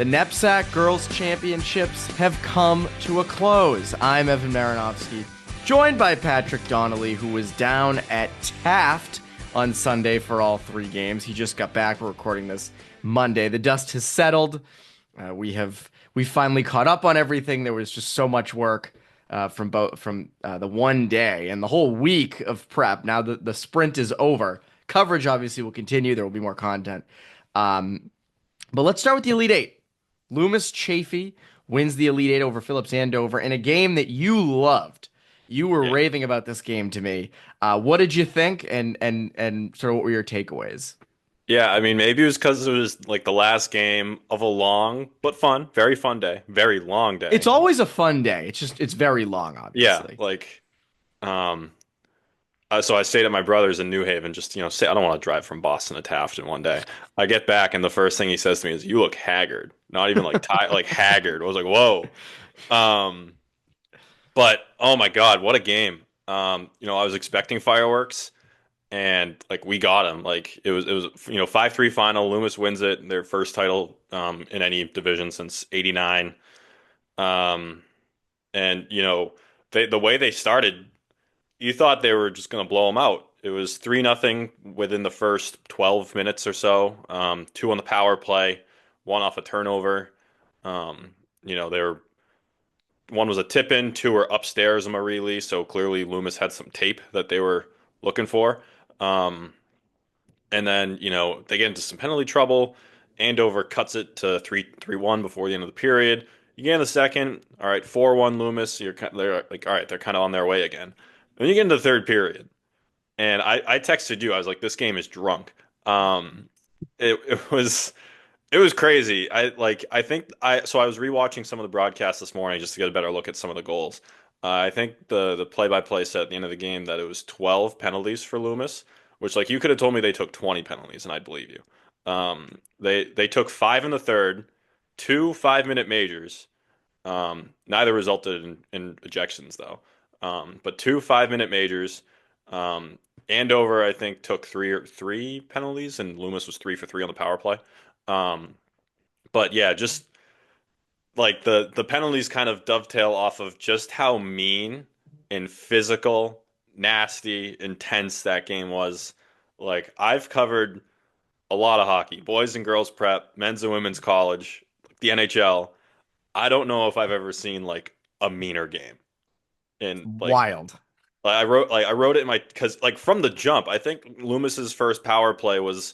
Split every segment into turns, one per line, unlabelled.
The NEPSAC Girls Championships have come to a close. I'm Evan Marinovsky, joined by Patrick Donnelly, who was down at Taft on Sunday for all three games. He just got back. We're recording this Monday. The dust has settled. We finally caught up on everything. There was just so much work from the one day and the whole week of prep. Now the sprint is over. Coverage obviously will continue. There will be more content. But let's start with the Elite Eight. Loomis Chaffee wins the Elite Eight over Phillips Andover in a game that you loved. You were raving about this game to me. What did you think, and sort of what were your takeaways?
Yeah, I mean, maybe it was because it was like the last game of a long but fun, very fun day, very long day.
It's always a fun day. It's very long, obviously.
Yeah, so I stayed at my brother's in New Haven. Just say I don't want to drive from Boston to Taft in one day. I get back and the first thing he says to me is, "You look haggard." Not even like tired, like haggard. I was like, "Whoa." But oh my God, what a game! I was expecting fireworks. And like we got them, like it was 5-3 final. Loomis wins it, their first title in any division since '89. And the way they started, you thought they were just going to blow them out. It was 3-0 within the first 12 minutes or so. 2 on the power play, 1 off a turnover. One was a tip in, 2 were upstairs on a release. So clearly Loomis had some tape that they were looking for. And then, they get into some penalty trouble. Andover cuts it to 3-1 before the end of the period. You get in the second, all right, 4-1 Loomis. They're like, all right, they're kind of on their way again. Then you get into the third period. And I texted you, I was like, this game is drunk. It was crazy. I was rewatching some of the broadcasts this morning just to get a better look at some of the goals. I think the play-by-play said at the end of the game that it was 12 penalties for Loomis, which like you could have told me they took 20 penalties and I'd believe you. They took 5 in the third, 2 5-minute majors. Neither resulted in ejections though. But 2 5-minute majors. Andover I think took 3 penalties and Loomis was 3 for 3 on the power play. But yeah, just like the penalties kind of dovetail off of just how mean and physical, nasty, intense that game was. Like I've covered a lot of hockey, boys and girls prep, men's and women's college, the NHL. I don't know if I've ever seen like a meaner game. And like
wild.
I wrote it in my because like from the jump, I think Loomis's first power play was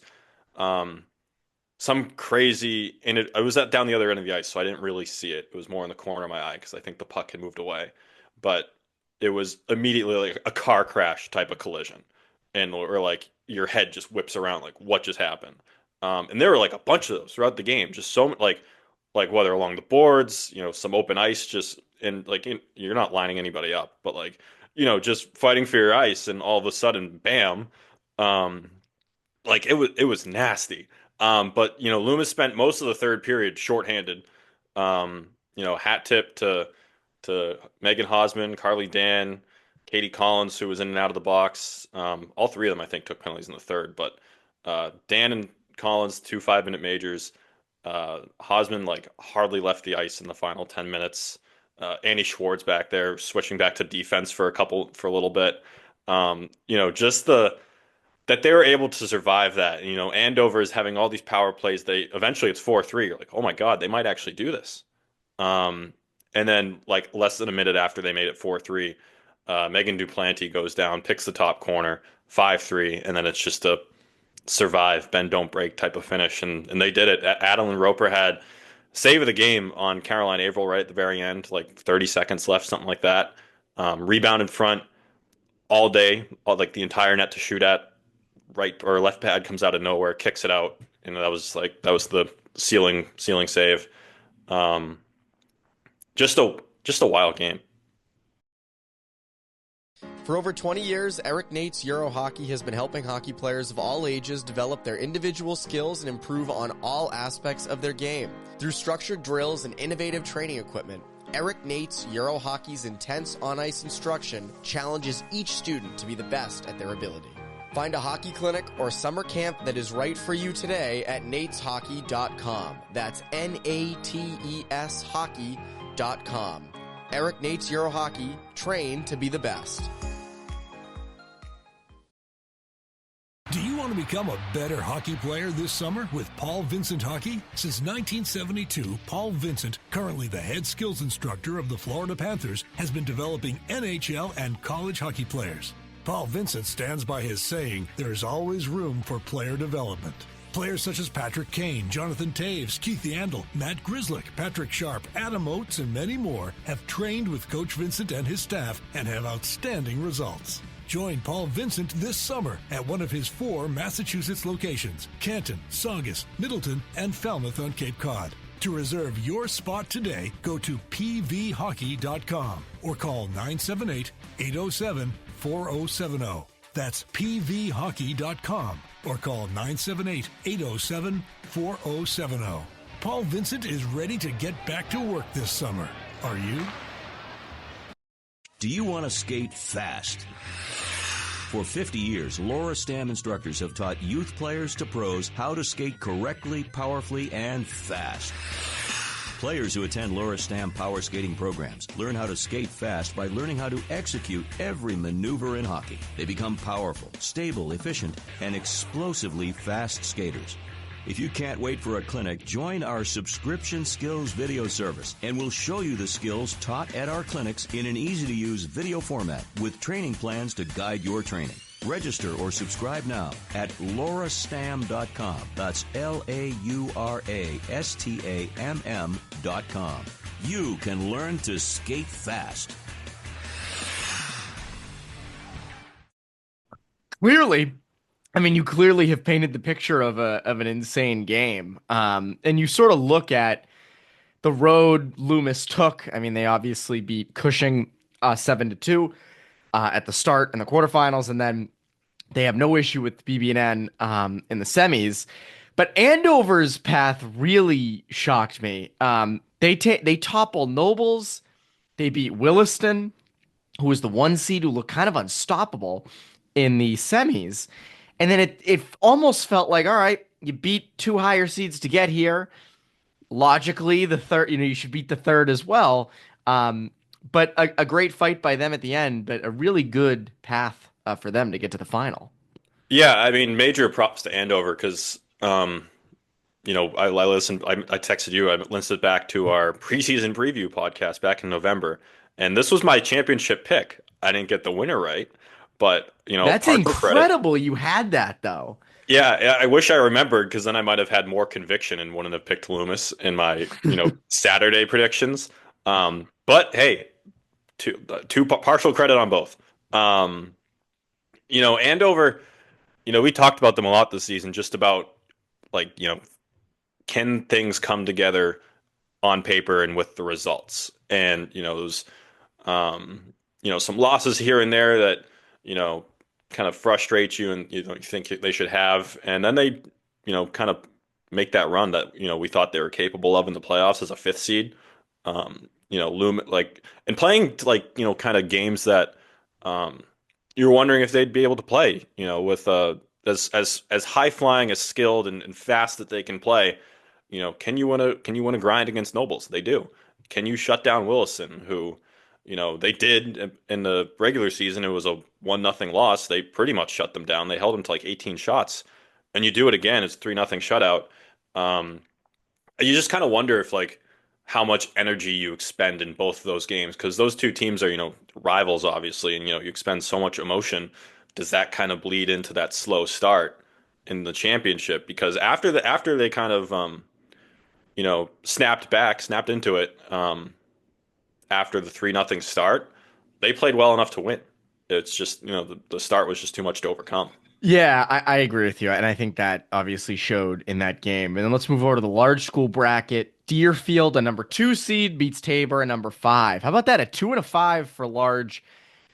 some crazy, and it was down the other end of the ice, so I didn't really see it. It was more in the corner of my eye because I think the puck had moved away. But it was immediately like a car crash type of collision, or like your head just whips around, like what just happened? And there were like a bunch of those throughout the game, just so like whether along the boards, some open ice, just and like you're not lining anybody up, but like just fighting for your ice, and all of a sudden, bam, like it was nasty. But Loomis spent most of the third period shorthanded. Hat tip to Megan Hosman, Carly Dan, Katie Collins, who was in and out of the box. All 3 of them, I think, took penalties in the third. But Dan and Collins, 2 5-minute majors. Hosman like hardly left the ice in the final 10 minutes. Annie Schwartz back there switching back to defense for a little bit. Just that they were able to survive that. Andover is having all these power plays. Eventually it's 4-3. You're like, oh my God, they might actually do this. And then like less than a minute after they made it 4-3, Megan Duplanty goes down, picks the top corner, 5-3, and then it's just a survive, bend, don't break type of finish. And they did it. Adeline Roper had save of the game on Caroline Averill right at the very end, like 30 seconds left, something like that. Rebound in front all day, like the entire net to shoot at. Right or left pad comes out of nowhere, kicks it out, and that was the ceiling save. Just a wild game.
For over 20 years, Eric Nate's Euro Hockey has been helping hockey players of all ages develop their individual skills and improve on all aspects of their game. Through structured drills and innovative training equipment, Eric Nate's Euro Hockey's intense on-ice instruction challenges each student to be the best at their ability. Find a hockey clinic or summer camp that is right for you today at nateshockey.com. That's NATES hockey.com. Eric Nates Euro Hockey, train to be the best.
Do you want to become a better hockey player this summer with Paul Vincent Hockey? Since 1972, Paul Vincent, currently the head skills instructor of the Florida Panthers, has been developing NHL and college hockey players. Paul Vincent stands by his saying, there's always room for player development. Players such as Patrick Kane, Jonathan Taves, Keith Yandel, Matt Grzelcyk, Patrick Sharp, Adam Oates, and many more have trained with Coach Vincent and his staff and have outstanding results. Join Paul Vincent this summer at one of his 4 Massachusetts locations, Canton, Saugus, Middleton, and Falmouth on Cape Cod. To reserve your spot today, go to pvhockey.com or call 978-807-4070. That's pvhockey.com or call 978-807-4070. Paul Vincent is ready to get back to work this summer. Are you?
Do you want to skate fast? For 50 years, Laura Stam instructors have taught youth players to pros how to skate correctly, powerfully, and fast. Players who attend Laura Stam power skating programs learn how to skate fast by learning how to execute every maneuver in hockey. They become powerful, stable, efficient, and explosively fast skaters. If you can't wait for a clinic, join our subscription skills video service, and we'll show you the skills taught at our clinics in an easy-to-use video format with training plans to guide your training. Register or subscribe now at laurastam.com. That's LAURASTAMM.com. You can learn to skate fast.
Clearly, I mean, you clearly have painted the picture of an insane game. And you sort of look at the road Loomis took. I mean, they obviously beat Cushing 7-2 at the start in the quarterfinals, and then they have no issue with BB&N in the semis. But Andover's path really shocked me. They topple Nobles. They beat Williston, who was the 1 seed, who looked kind of unstoppable in the semis. And then it almost felt like, all right, you beat 2 higher seeds to get here. Logically, the third, you should beat the third as well. But a great fight by them at the end, but a really good path for them to get to the final.
Yeah, I mean, major props to Andover because, I listened. I texted you. I listened back to our preseason preview podcast back in November, and this was my championship pick. I didn't get the winner right. But,
that's incredible. You had that, though.
Yeah, I wish I remembered because then I might have had more conviction and wouldn't have picked Loomis in my, Saturday predictions. But hey, two partial credit on both. Andover, we talked about them a lot this season, just about can things come together on paper and with the results? And, those, some losses here and there that, kind of frustrate you and you think they should have. And then they, kind of make that run that, we thought they were capable of in the playoffs as a 5th seed. And playing kind of games that you're wondering if they'd be able to play, with as high flying, as skilled and fast that they can play. Can you win a grind against Nobles? They do. Can you shut down Williston, who they did in the regular season? It was a 1-0 loss. They pretty much shut them down. They held them to 18 shots. And you do it again, it's 3-0 shutout. You just kind of wonder if how much energy you expend in both of those games, because those two teams are, rivals, obviously, and you expend so much emotion. Does that kind of bleed into that slow start in the championship? Because after they kind of snapped into it, after the 3-0 start, they played well enough to win. It's just, the start was just too much to overcome.
Yeah, I agree with you. And I think that obviously showed in that game. And then let's move over to the large school bracket. Deerfield, a number 2 seed, beats Tabor, a number 5. How about that? A 2 and a 5 for large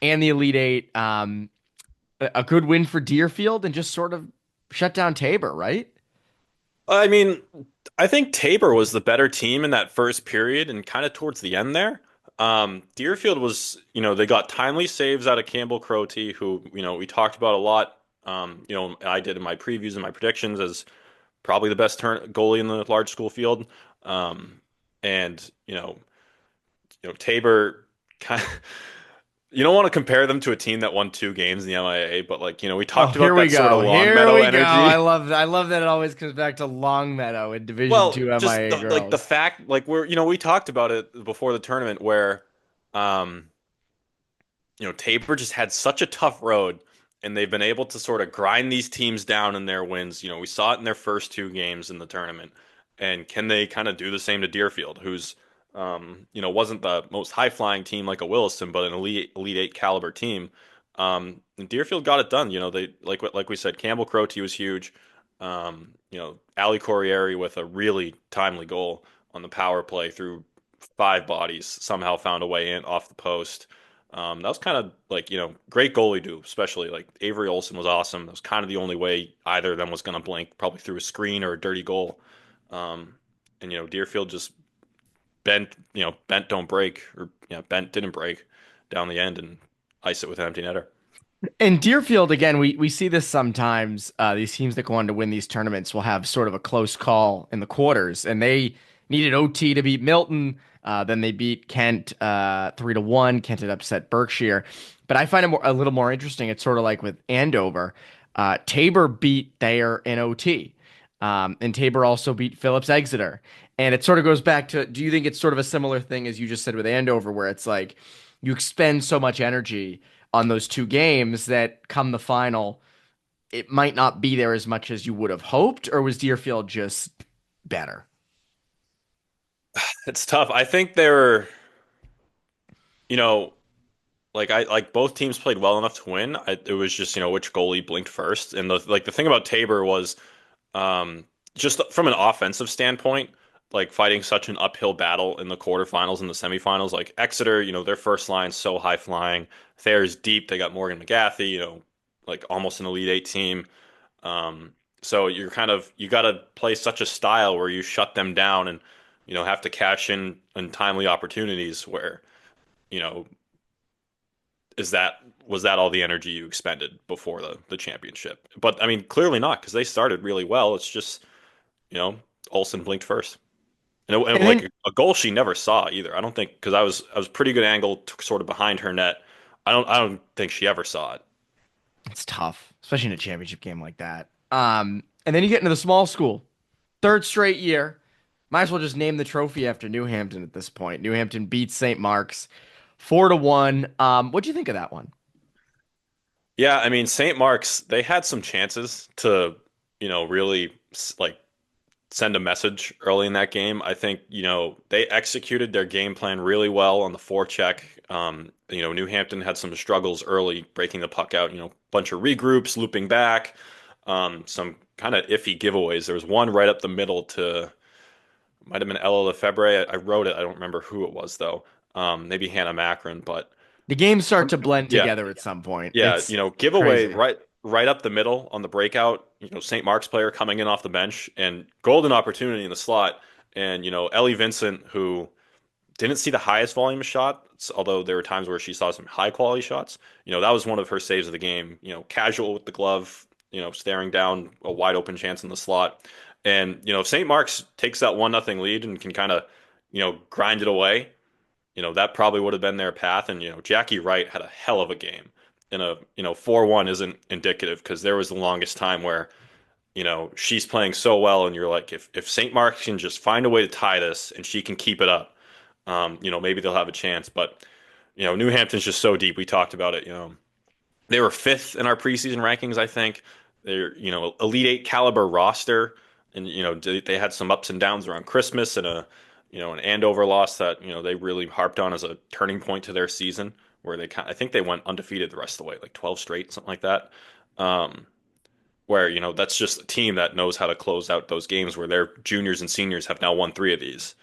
and the Elite 8. A good win for Deerfield and just sort of shut down Tabor, right?
I mean, I think Tabor was the better team in that first period and kind of towards the end there. Deerfield was, they got timely saves out of Campbell Croate, who, we talked about a lot I did in my previews and my predictions as probably the best goalie in the large school field. And Tabor kind of, you don't want to compare them to a team that won 2 games in the MIA, but we
Oh,
talked
here
about
we
that sort of
go. Here
Longmeadow
we go.
energy.
I love that it always comes back to Longmeadow in Division
Well,
Two
just
MIA
the
girls.
fact, we talked about it before the tournament where, um, Tabor just had such a tough road, and they've been able to sort of grind these teams down in their wins. We saw it in their first 2 games in the tournament, and can they kind of do the same to Deerfield, who's, wasn't the most high flying team like a Williston, but an elite eight caliber team. And Deerfield got it done. They like we said, Campbell Croate was huge. Ali Corriere with a really timely goal on the power play through 5 bodies, somehow found a way in off the post. That was kind of great goalie do, especially like Avery Olson was awesome. That was kind of the only way either of them was going to blink, probably through a screen or a dirty goal. And Deerfield just bent don't break, or bent didn't break down the end and ice it with an empty netter.
In Deerfield, again, we see this sometimes. These teams that go on to win these tournaments will have sort of a close call in the quarters, and they needed OT to beat Milton. Then they beat Kent 3-1. Kent had upset Berkshire. But I find it a little more interesting. It's sort of like with Andover. Tabor beat Thayer in OT. And Tabor also beat Phillips Exeter. And it sort of goes back to, do you think it's sort of a similar thing as you just said with Andover, where it's like you expend so much energy on those 2 games that come the final, it might not be there as much as you would have hoped, or was Deerfield just better?
It's tough. I think they were, you know, I both teams played well enough to win. It was just which goalie blinked first, and the thing about Tabor was, just from an offensive standpoint, like fighting such an uphill battle in the quarterfinals and the semifinals. Like Exeter, their first line's so high flying. Thayer's deep. They got Morgan McGathey, like almost an Elite Eight team. So you got to play such a style where you shut them down and have to cash in timely opportunities where you know is that was that all the energy you expended before the championship? But I mean, clearly not, because they started really well. It's just you know Olsen blinked first, and
And
like
then
a goal she never saw either. I don't think, because I was pretty good angle sort of behind her net. I don't think she ever saw it.
it's tough, especially in a championship game like that. And then you get into the small school, third straight year. Might as well just name the trophy after New Hampton at this point. New Hampton beats St. Mark's 4-1. What'd you think of that one?
Yeah, I mean, St. Mark's, they had some chances to really like send a message early in that game. I think, they executed their game plan really well on the forecheck. New Hampton had some struggles early breaking the puck out, bunch of regroups, looping back, some kind of iffy giveaways. There was one right up the middle to, might have been Ella Lefebvre. I wrote it. I don't remember who it was, though. Maybe Hannah Macron, but
The games start to blend
yeah,
together at some point.
yeah,
It's
giveaway
crazy.
right up the middle on the breakout. St. Mark's player coming in off the bench and golden opportunity in the slot. And Ellie Vincent, who didn't see the highest volume of shots, although there were times where she saw some high quality shots. That was one of her saves of the game. Casual with the glove, staring down a wide open chance in the slot. And if St. Mark's takes that 1-0 lead and can kind of grind it away, that probably would have been their path. And, Jackie Wright had a hell of a game. And 4-1 isn't indicative, because there was the longest time where, she's playing so well. And you're like, if St. Mark's can just find a way to tie this and she can keep it up, maybe they'll have a chance. But, New Hampton's just so deep. We talked about it. They were fifth in our preseason rankings, I think. They're, Elite Eight caliber roster. And, they had some ups and downs around Christmas and an Andover loss that, they really harped on as a turning point to their season, where I think they went undefeated the rest of the way, like 12 straight, something like that. Where, that's just a team that knows how to close out those games where their juniors and seniors have now won 3 of these.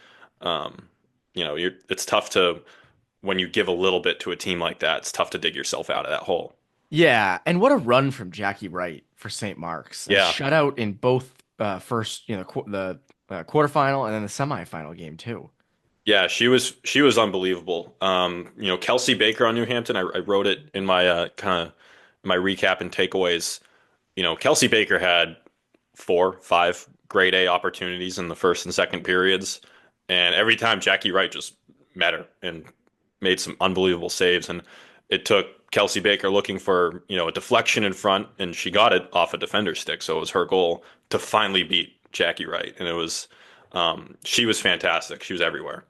It's tough to, when you give a little bit to a team like that, it's tough to dig yourself out of that hole.
Yeah, and what a run from Jackie Wright for St. Mark's. A
Yeah.
shutout in both first, the quarterfinal and then the semifinal game too.
Yeah, she was unbelievable. Kelsey Baker on New Hampton, I wrote it in my kind of my recap and takeaways. Kelsey Baker had 4-5 grade A opportunities in the first and second periods. And every time Jackie Wright just met her and made some unbelievable saves. And it took Kelsey Baker looking for, a deflection in front, and she got it off a defender's stick. So it was her goal to finally beat Jackie Wright. And it was, she was fantastic. She was everywhere.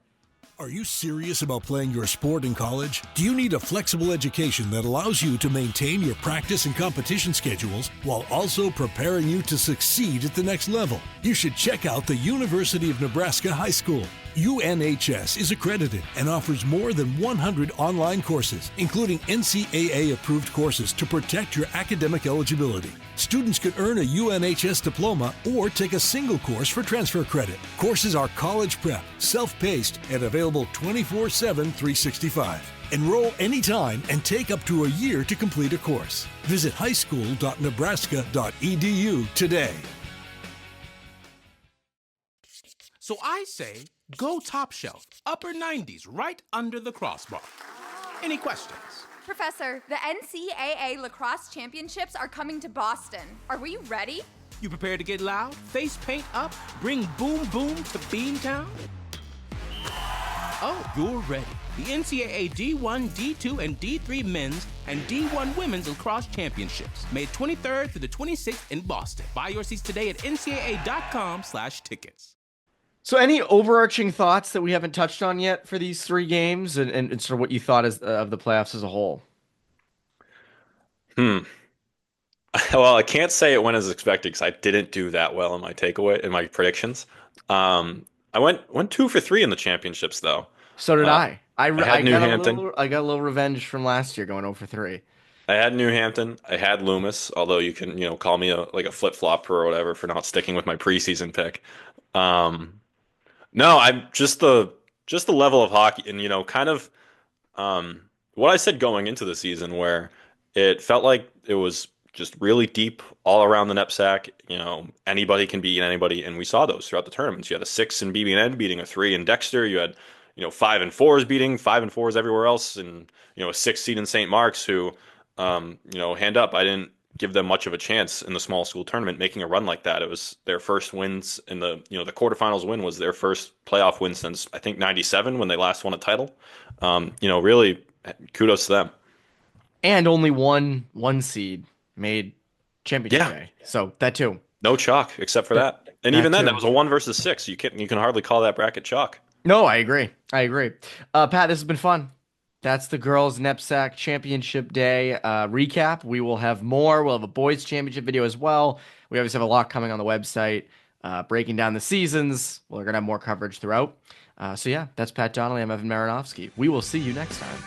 Are you serious about playing your sport in college? Do you need a flexible education that allows you to maintain your practice and competition schedules while also preparing you to succeed at the next level? You should check out the University of Nebraska High School. UNHS is accredited and offers more than 100 online courses, including NCAA-approved courses to protect your academic eligibility. Students can earn a UNHS diploma or take a single course for transfer credit. Courses are college prep, self-paced, and available 24/7, 365. Enroll anytime and take up to a year to complete a course. Visit highschool.nebraska.edu today.
So I say, go top shelf, upper 90s, right under the crossbar. Any questions?
Professor, the NCAA Lacrosse Championships are coming to Boston. Are we ready?
You prepared to get loud, face paint up, bring boom boom to Beantown? Oh, you're ready. The NCAA D1, D2, and D3 men's and D1 women's lacrosse championships, May 23rd through the 26th in Boston. Buy your seats today at ncaa.com/tickets.
So any overarching thoughts that we haven't touched on yet for these three games and sort of what you thought of the playoffs as a whole?
Well, I can't say it went as expected because I didn't do that well in my predictions. I went 2 for 3 in the championships though.
So did I. I
had New Hampton.
I got a little revenge from last year going 0 for 3.
I had New Hampton. I had Loomis, although you can, call me a flip-flopper or whatever for not sticking with my preseason pick. No, I'm just the level of hockey and, kind of what I said going into the season where it felt like it was just really deep all around the NEPSAC. Anybody can beat anybody, and we saw those throughout the tournaments. You had a 6 in BB&N beating a 3 in Dexter. You had 5 and 4s beating 5 and 4s everywhere else, and a 6 seed in St. Mark's who hand up, I didn't give them much of a chance in the small school tournament making a run like that. It was their first wins in the the quarterfinals win was their first playoff win since I think 97 when they last won a title. Really kudos to them.
And only one seed made championship day. So that too.
No chalk except for that. And even then that was a 1 versus 6. You can hardly call that bracket chalk.
No, I agree. Pat, this has been fun. That's the girls' NEPSAC Championship Day recap. We will have more. We'll have a boys' championship video as well. We obviously have a lot coming on the website, breaking down the seasons. We're going to have more coverage throughout. So yeah, that's Pat Donnelly. I'm Evan Marinovsky. We will see you next time.